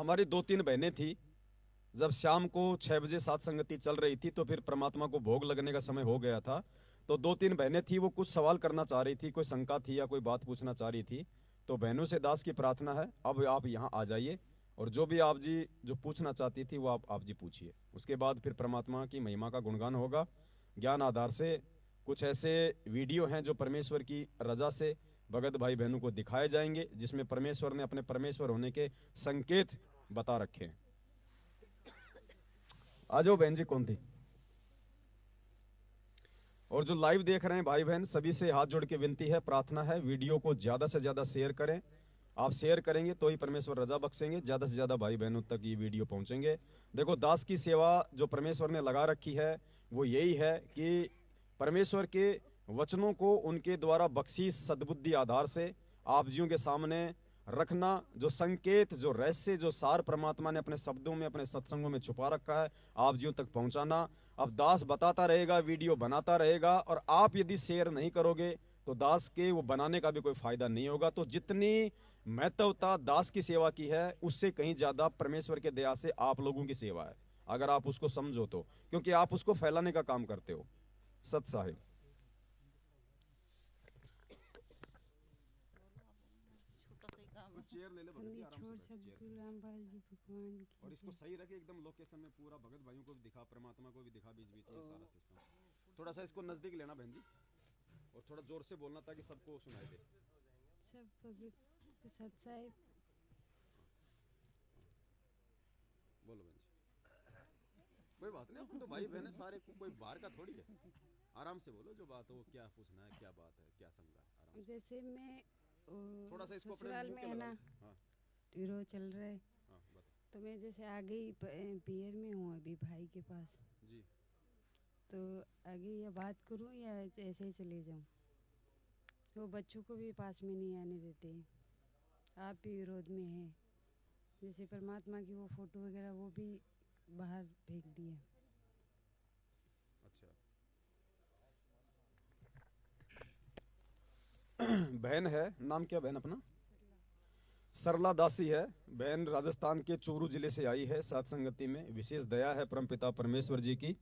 हमारी 2-3 बहनें थी। जब शाम को 6 बजे सात संगति चल रही थी तो फिर परमात्मा को भोग लगने का समय हो गया था। तो 2-3 बहनें थी, वो कुछ सवाल करना चाह रही थी, कोई शंका थी या कोई बात पूछना चाह रही थी। तो बहनों से दास की प्रार्थना है, अब आप यहाँ आ जाइए और जो भी आप जी जो पूछना चाहती थी वो आप जी पूछिए। उसके बाद फिर परमात्मा की महिमा का गुणगान होगा। ज्ञान आधार से कुछ ऐसे वीडियो हैं जो परमेश्वर की रजा से भगत भाई बहनों को दिखाए जाएंगे, जिसमें परमेश्वर ने अपने परमेश्वर होने के संकेत बता रखे हैं। आ जाओ बहन जी, कौन थी? और जो लाइव देख रहे हैं भाई बहन, सभी से हाथ जोड़ के विनती है, प्रार्थना है, वीडियो को ज्यादा से ज्यादा शेयर करें। आप शेयर करेंगे तो ही परमेश्वर रजा बख्शेंगे, ज्यादा से ज्यादा भाई बहनों तक ये वीडियो पहुंचेंगे। देखो, दास की सेवा जो परमेश्वर ने लगा रखी है वो यही है कि परमेश्वर के वचनों को उनके द्वारा बख्शी सद्बुद्धि आधार से आप जियों के सामने रखना, जो संकेत, जो रहस्य, जो सार परमात्मा ने अपने शब्दों में, अपने सत्संगों में छुपा रखा है, आप जियों तक पहुंचाना। अब दास बताता रहेगा, वीडियो बनाता रहेगा, और आप यदि शेयर नहीं करोगे तो दास के वो बनाने का भी कोई फायदा नहीं होगा। तो जितनी महत्वता दास की सेवा की है उससे कहीं ज्यादा परमेश्वर के दया से आप लोगों की सेवा है, अगर आप उसको समझो तो, क्योंकि आप उसको फैलाने का काम करते हो। सत साहिब। चेयर ले ले भगत जी, आराम से बैठ चेयर। और इसको सही रखे एकदम लोकेशन में, पूरा भगत भाइयों को भी दिखा, परमात्मा को भी दिखा, बीच बीच में सारा सिस्टम। थोड़ा सा इसको नजदीक लेना बहन जी, और थोड़ा जोर से बोलना ताकि सबको सुनाई दे। सब सत साहिब। बोलो बहन जी। कोई बात नहीं, अपन तो भाई बहन है सारे, कोई बाहर का थोड़ी है। आराम से बोलो, जो बात हो, क्या पूछना है, क्या बात है, क्या शंका है। जैसे मैं थोड़ा सा इसको अपने ससुराल मुंह में के है ना, हाँ विरोध चल रहा है। हाँ बता तो मैं जैसे आगे ही पियर में हूँ अभी भाई के पास, जी। तो आगे या बात करूँ या ऐसे ही चले जाऊँ? वो बच्चों को भी पास में नहीं आने देते, आप भी विरोध में हैं। जैसे परमात्मा की वो फोटो वगैरह वो भी बाहर फेंक दिए। अच्छा बहन है, नाम क्या बहन अपना? सरला दासी है बहन, राजस्थान के चूरू जिले से आई है। साथ संगति में विशेष दया है परमपिता परमेश्वर जी की।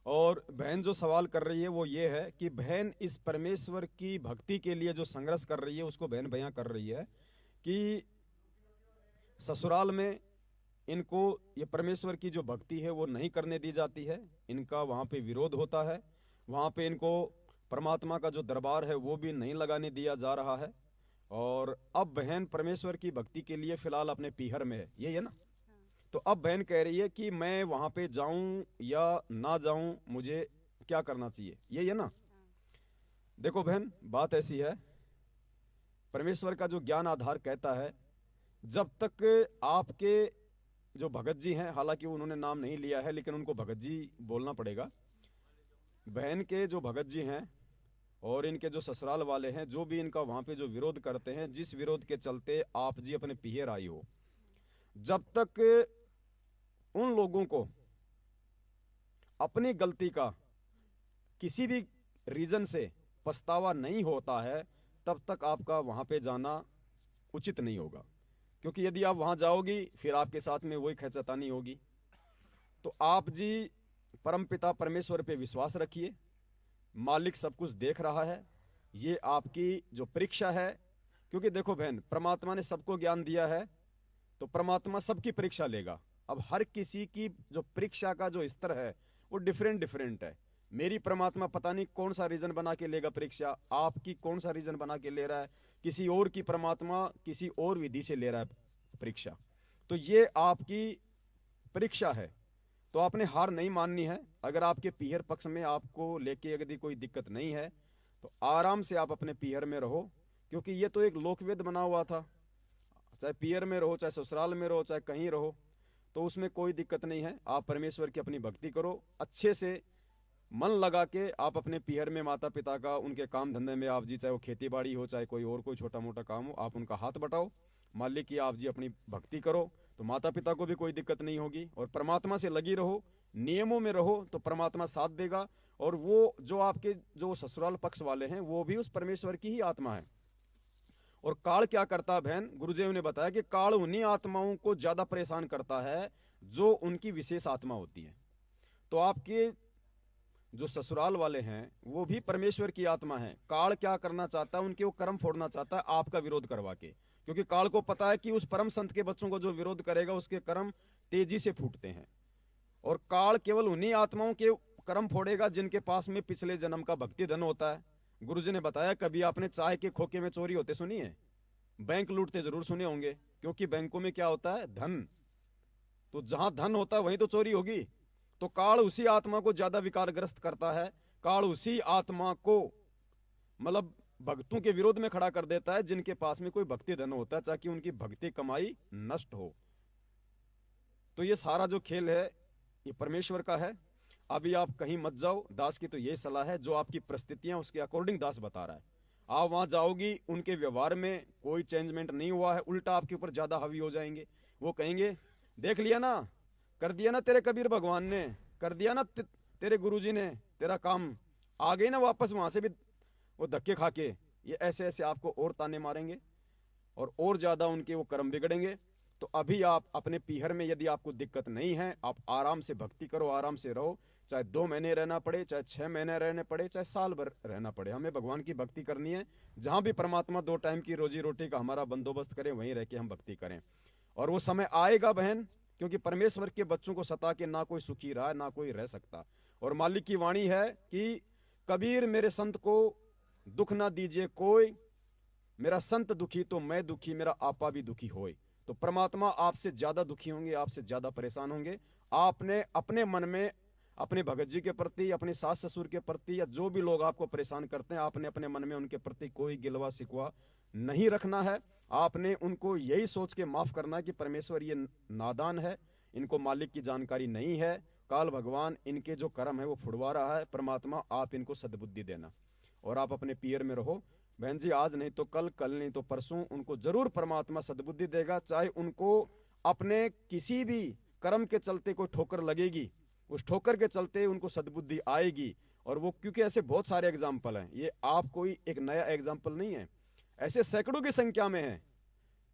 और बहन जो सवाल कर रही है वो ये है कि बहन इस परमेश्वर की भक्ति के लिए जो संघर्ष कर रही है उसको बहन बयां कर रही है कि ससुराल में इनको ये परमेश्वर की जो भक्ति है वो नहीं करने दी जाती है, इनका वहां पे विरोध होता है, वहां पे इनको परमात्मा का जो दरबार है वो भी नहीं लगाने दिया जा रहा है। और अब बहन परमेश्वर की भक्ति के लिए फिलहाल अपने पीहर में है, यही है ना? तो अब बहन कह रही है कि मैं वहां पे जाऊं या ना जाऊं, मुझे क्या करना चाहिए, यही है ना? देखो बहन, बात ऐसी है, परमेश्वर का जो ज्ञान आधार कहता है, जब तक आपके जो भगत जी हैं, हालांकि उन्होंने नाम नहीं लिया है लेकिन उनको भगत जी बोलना पड़ेगा, बहन के जो भगत जी हैं और इनके जो ससुराल वाले हैं, जो भी इनका वहां पे जो विरोध करते हैं, जिस विरोध के चलते आप जी अपने पीहर आई हो, जब तक उन लोगों को अपनी गलती का किसी भी रीजन से पछतावा नहीं होता है, तब तक आपका वहां पे जाना उचित नहीं होगा। क्योंकि यदि आप वहां जाओगी फिर आपके साथ में वही खैचतानी होगी। तो आप जी परमपिता परमेश्वर पे विश्वास रखिए, मालिक सब कुछ देख रहा है, ये आपकी जो परीक्षा है। क्योंकि देखो बहन, परमात्मा ने सबको ज्ञान दिया है तो परमात्मा सबकी परीक्षा लेगा। अब हर किसी की जो परीक्षा का जो स्तर है वो डिफरेंट डिफरेंट है। मेरी परमात्मा पता नहीं कौन सा रीजन बना के लेगा परीक्षा, आपकी कौन सा रीजन बना के ले रहा है, किसी और की परमात्मा किसी और विधि से ले रहा है परीक्षा। तो ये आपकी परीक्षा है, तो आपने हार नहीं माननी है। अगर आपके पीहर पक्ष में आपको लेके यदि कोई दिक्कत नहीं है तो आराम से आप अपने पीहर में रहो, क्योंकि ये तो एक लोकवेद बना हुआ था, चाहे पीहर में रहो, चाहे ससुराल में रहो, चाहे कहीं रहो, तो उसमें कोई दिक्कत नहीं है। आप परमेश्वर की अपनी भक्ति करो, अच्छे से मन लगा के आप अपने पीहर में माता पिता का, उनके काम धंधे में आप जी, चाहे वो खेती बाड़ी हो चाहे कोई और कोई छोटा मोटा काम हो, आप उनका हाथ बटाओ, मालिक की आप जी अपनी भक्ति करो, तो माता पिता को भी कोई दिक्कत नहीं होगी। और परमात्मा से लगी रहो, नियमों में रहो, तो परमात्मा साथ देगा। और वो जो आपके जो ससुराल पक्ष वाले हैं वो भी उस परमेश्वर की ही आत्मा है। और काल क्या करता है बहन, गुरुदेव ने बताया कि काल उन्हीं आत्माओं को ज्यादा परेशान करता है जो उनकी विशेष आत्मा होती है। तो आपके जो ससुराल वाले हैं वो भी परमेश्वर की आत्मा है। काल क्या करना चाहता है, उनके वो कर्म फोड़ना चाहता है आपका विरोध करवा के, क्योंकि काल को पता है कि उस परम संत के बच्चों को जो विरोध करेगा उसके कर्म तेजी से फूटते हैं। और काल केवल उन्हीं आत्माओं के कर्म फोड़ेगा जिनके पास में पिछले जन्म का भक्ति धन होता है। गुरुजी ने बताया, कभी आपने चाय के खोखे में चोरी होते सुनी है? बैंक लूटते जरूर सुने होंगे, क्योंकि बैंकों में क्या होता है, धन। तो जहां धन होता है वहीं तो चोरी होगी। तो काल उसी आत्मा को ज्यादा विकारग्रस्त करता है। काल उसी आत्मा को मतलब भक्तों के विरोध में खड़ा कर देता है जिनके पास में कोई भक्ति धन होता है, ताकि उनकी भक्ति कमाई नष्ट हो। तो ये सारा जो खेल है ये परमेश्वर का है। अभी आप कहीं मत जाओ, दास की तो यही सलाह है, जो आपकी परिस्थितियां उसके अकॉर्डिंग दास बता रहा है। आप वहां जाओगी, उनके व्यवहार में कोई चेंजमेंट नहीं हुआ है, उल्टा आपके ऊपर ज्यादा हावी हो जाएंगे। वो कहेंगे, देख लिया ना, कर दिया ना तेरे कबीर भगवान ने, कर दिया ना तेरे गुरुजी ने, तेरा काम आ गई ना वापस वहां से भी वो धक्के खा के। ये ऐसे ऐसे आपको और ताने मारेंगे और ज्यादा उनके वो कर्म बिगड़ेंगे। तो अभी आप अपने पीहर में यदि आपको दिक्कत नहीं है, आप आराम से भक्ति करो, आराम से रहो। चाहे 2 महीने रहना पड़े, चाहे 6 महीने रहने पड़े, चाहे साल भर रहना पड़े, हमें भगवान की भक्ति करनी है। जहां भी परमात्मा 2 टाइम की रोजी रोटी का हमारा बंदोबस्त करे, वहीं रह के हम भक्ति करें। और वो समय आएगा बहन, क्योंकि परमेश्वर के बच्चों को सता के ना कोई सुखी रहा, ना कोई रह सकता। और मालिक की वाणी है कि कबीर मेरे संत को दुख ना दीजिए कोई, मेरा संत दुखी तो मैं दुखी, मेरा आपा भी दुखी होए। तो परमात्मा आपसे ज्यादा दुखी होंगे, आपसे ज्यादा परेशान होंगे। आपने अपने मन में अपने भगत जी के प्रति, अपने सास ससुर के प्रति, या जो भी लोग आपको परेशान करते हैं, आपने अपने मन में उनके प्रति कोई गिलवा शिकवा नहीं रखना है। आपने उनको यही सोच के माफ करना है कि परमेश्वर ये नादान है, इनको मालिक की जानकारी नहीं है, काल भगवान इनके जो कर्म है वो फुड़वा रहा है। परमात्मा आप इनको सद्बुद्धि देना और आप अपने पीर में रहो। बहन जी, आज नहीं तो कल, कल नहीं तो परसों उनको जरूर परमात्मा सद्बुद्धि देगा। चाहे उनको अपने किसी भी कर्म के चलते कोई ठोकर लगेगी, उस ठोकर के चलते उनको सद्बुद्धि आएगी। और वो क्योंकि ऐसे बहुत सारे एग्जाम्पल हैं, ये आप कोई एक नया एग्जाम्पल नहीं है, ऐसे सैकड़ों की संख्या में है।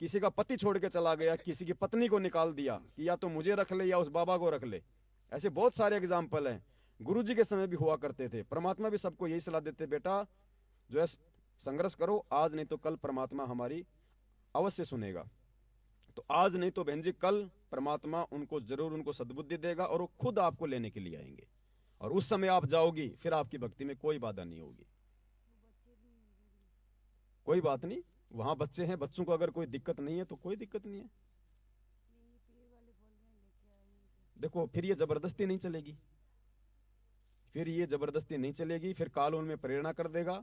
किसी का पति छोड़ के चला गया, किसी की पत्नी को निकाल दिया कि या तो मुझे रख ले या उस बाबा को रख ले। ऐसे बहुत सारे एग्जाम्पल हैं, गुरु जी के समय भी हुआ करते थे। परमात्मा भी सबको यही सलाह देते, बेटा जो है संघर्ष करो, आज नहीं तो कल परमात्मा हमारी अवश्य सुनेगा। तो आज नहीं तो बहन जी कल परमात्मा उनको जरूर उनको सद्बुद्धि देगा और वो खुद आपको लेने के लिए आएंगे। और उस समय आप जाओगी, फिर आपकी भक्ति में कोई बाधा नहीं होगी। कोई बात नहीं, वहां बच्चे हैं, बच्चों को अगर कोई दिक्कत नहीं है तो कोई दिक्कत नहीं है। देखो फिर ये जबरदस्ती नहीं चलेगी, फिर ये जबरदस्ती नहीं चलेगी। फिर काल उनमें प्रेरणा कर देगा,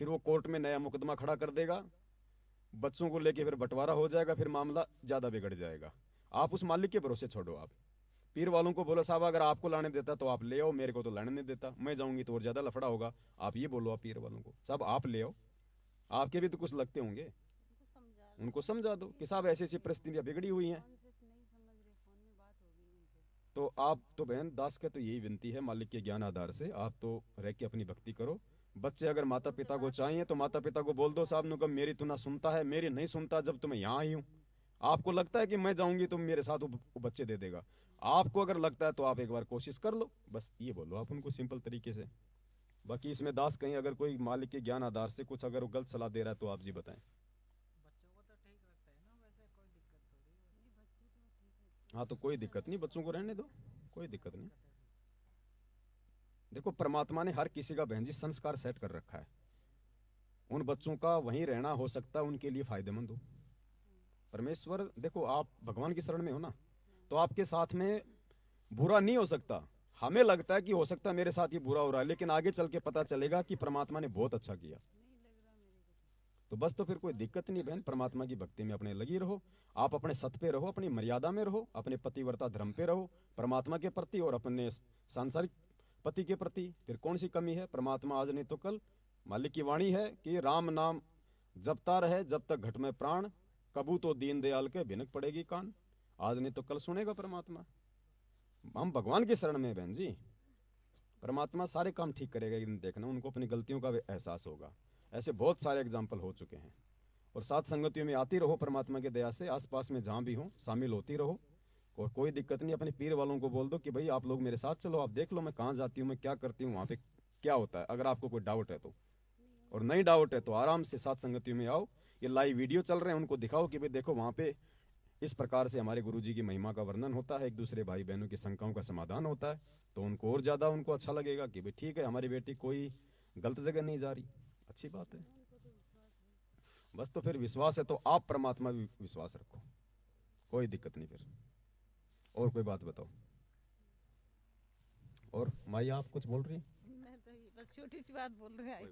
फिर वो कोर्ट में नया मुकदमा खड़ा कर देगा, बच्चों को लेके फिर बंटवारा हो जाएगा, फिर मामला ज्यादा बिगड़ जाएगा। आप उस मालिक के भरोसे छोड़ो। आप पीर वालों को बोलो, साहब अगर आपको लाने देता तो आप ले आओ, मेरे को तो लाने नहीं देता, मैं जाऊंगी तो और ज्यादा लफड़ा होगा। आप ये बोलो आप पीर वालों को, साहब आप ले आओ, आपके भी तो कुछ लगते होंगे, उनको समझा दो कि साहब ऐसी ऐसी परिस्थितियां बिगड़ी हुई हैं। तो आप तो बहन दास का तो यही विनती है, मालिक के ज्ञान आधार से आप तो रह के अपनी भक्ति करो। बच्चे अगर माता पिता को चाहिए तो माता पिता को बोल दो, साहब नु कब मेरी तो ना सुनता है, मेरी नहीं सुनता, जब तो मैं यहाँ आई हूँ। आपको लगता है कि मैं जाऊंगी तो मेरे साथ वो बच्चे दे देगा, आपको अगर लगता है तो आप एक बार कोशिश कर लो, बस ये बोलो आप उनको सिंपल तरीके से। बाकी इसमें दास कहीं अगर कोई मालिक के ज्ञान आधार से कुछ अगर वो गलत सलाह दे रहा है तो आप जी बताएं। बच्चों को तो ठीक लगता है ना, वैसे कोई दिक्कत थोड़ी। हाँ तो कोई दिक्कत नहीं, बच्चों को रहने दो, कोई दिक्कत नहीं। देखो परमात्मा ने हर किसी का बहन जी संस्कार सेट कर रखा है, उन बच्चों का वहीं रहना हो सकता है उनके लिए फायदेमंद हो। परमेश्वर देखो आप भगवान की शरण में हो ना, तो आपके साथ में बुरा नहीं हो सकता। हमें लगता है कि हो सकता है मेरे साथ ये बुरा हो रहा है, लेकिन आगे चल के पता चलेगा कि परमात्मा ने बहुत अच्छा किया। तो बस तो फिर कोई दिक्कत नहीं बहन, परमात्मा की भक्ति में अपने लगी रहो, आप अपने सत पे रहो, अपनी मर्यादा में रहो, अपने पतिव्रता धर्म पे रहो परमात्मा के प्रति और अपने सांसारिक पति के प्रति। फिर कौन सी कमी है, परमात्मा आज नहीं तो कल। मालिक की वाणी है कि राम नाम जपता रहे जब तक घट में प्राण, कबू तो दीन दयाल के भिनक पड़ेगी कान। आज नहीं तो कल सुनेगा परमात्मा। हम भगवान की शरण में बहन जी, परमात्मा सारे काम ठीक करेगा। देखना उनको अपनी गलतियों का भी एहसास होगा। ऐसे बहुत सारे एग्जाम्पल हो चुके हैं। और साथ संगतियों में आती रहो परमात्मा की दया से, आसपास में जहाँ भी हो शामिल होती रहो। और कोई दिक्कत नहीं, अपने पीर वालों को बोल दो कि भाई आप लोग मेरे साथ चलो, आप देख लो मैं कहाँ जाती हूँ, मैं क्या करती हूँ, वहाँ पे क्या होता है। अगर आपको कोई डाउट है तो, और नहीं डाउट है तो आराम से साथ संगतियों में आओ। ये लाइव वीडियो चल रहे हैं, उनको दिखाओ कि भाई देखो वहाँ पे इस प्रकार से हमारे गुरुजी की महिमा का वर्णन होता है, एक दूसरे भाई बहनों की शंकाओं का समाधान होता है। तो उनको और ज़्यादा उनको अच्छा लगेगा कि भाई ठीक है हमारी बेटी कोई गलत जगह नहीं जा रही, अच्छी बात है। बस तो फिर विश्वास है तो आप परमात्मा भी विश्वास रखो, कोई दिक्कत नहीं फिर। और कोई बात बताओ। और माई आप कुछ बोल रही हैं? मैं तो ये बस छोटी सी बात बोल रहे हैं।